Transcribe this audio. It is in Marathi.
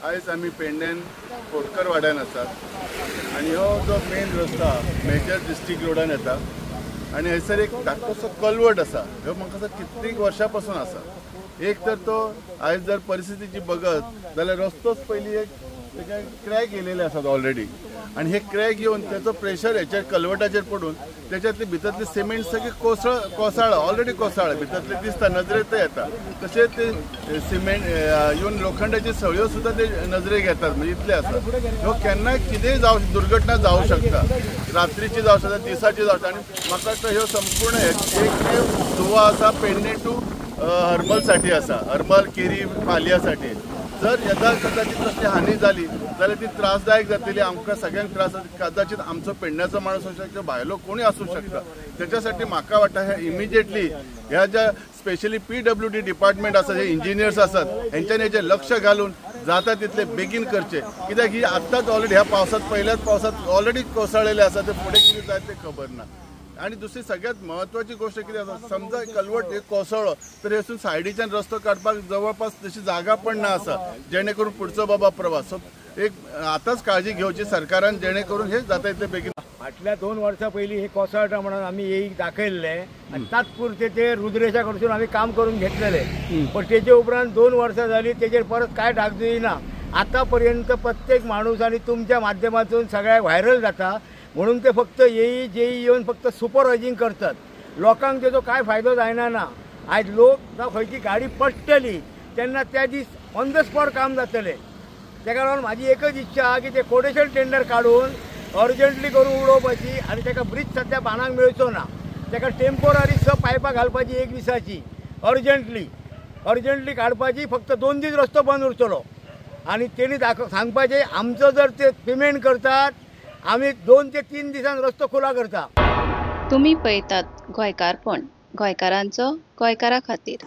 आयज आमी पेडण्यान खोडकर वाड्यान आसात आनी हो जो मेन रस्तो मेजर डिस्ट्रिक्ट रोडान येता आनी हयसर एक धाकटोसो कलवट आसा. ह्यो म्हाका दिसता कितलीक वर्सां पासून आसा. एक तर तो आयज जर परिस्थितीची बघत जाल्यार रस्तोच पयलीं एक क्रॅक येयलेले आसात ऑलरेडी आनी हे क्रॅक येवन त्याचो प्रेशर हेचेर कलवटाचेर पडून त्याच्यातली भितरली सिमेंट सगळी कोसळ ऑलरेडी कोसळ भितरले दिसता नजरेत येता. तशेंच ते सिमेंट येवन लोखंडाची सळयो सुद्धा ते नजरेक येतात. म्हणजे इतले आसा ह्यो केन्नाय कितेंय दुर्घटना जावं शकता. रात्रीची जावं शकता, दिसाची जावं शकता. आनी म्हाका दिसता ह्यो संपूर्ण एक दुवा आसा पेडणे टू हरमलसाठी आसा, हरमल केरी पालयासाठी. जर येदा कदाचित तसली हानी जाली जाल्यार ती त्रासदायक जातली. आमकां सगळ्यांक त्रास कदाचित आमचो पेडण्याचो माणूस असू शकता, भायलो कोणी असू शकता. त्याच्यासाठी म्हाका वाटता हे इमिजिएटली ह्या ज्या स्पेशली PWD डिपार्टमेंट आसा, जे इंजिनियर्स आसात, हेंच्यांनी हेचेर लक्ष घालून जाता तितले बेगीन करचे. कित्याक ही आत्ताच ऑलरेडी ह्या पावसात पहिल्याच पावसात ऑलरेडी कोसळलेले आसा. ते फुडें कितें जाय ते खबर ना. आणि दुसरी सगळ्यात महत्वाची गोष्ट किती आसा, समजा कलवट एक कोसळ्ळो तर हेतून सायडीच्यान रस्तो काडपाक जवळपास तशी जागा पण ना आसा जेणे करून पुढचो बाबा प्रवास. सो एक आताच काळजी घेवची सरकारान जेणे करून हे जाता तितले बेगीन. फाटल्या 2 वर्सां पयलीं हे कोसळटा म्हणून आमी येयीक दाखयल्ले आनी तात्पुरते ते रुद्रेशा कडसून आमी काम करून घेतलेले. पण तेजे उपरांत 2 वर्सां जाली, तेजेर परत काय डाग येना. आतापर्यंत प्रत्येक माणूस आणि तुमच्या माध्यमातून सगळ्याक व्हायरल जाता म्हणून ते फक्त जेई येऊन फक्त सुपरवायझिंग करतात. लोकांक तेजो काय फायदो जायना ना. आज लोक जावं खंयची गाडी पडटली तेन्ना त्या दीस ऑन द स्पॉट काम जातलें. तेका लागून म्हाजी एकच इच्छा आहा की ते कोटेशन टेंडर काडून अर्जंटली करून उडोवपाची आनी तेका ब्रिज सध्या बांदूंक मेळचो ना. तेका टेम्पोररी पायपां घालपाची 1 दिसाची अर्जंटली काडपाची. फक्त 2 दीस रस्तो बंद उरतलो आनी तेणी सांगपाचें आमचो जर ते पेमेंट करतात आम्ही 2 ते 3 दिसान रस्तो खुला करता. तुम्ही पळयतात गोंयकारपण, गोंयकारांचो गोंयकारा खातीर.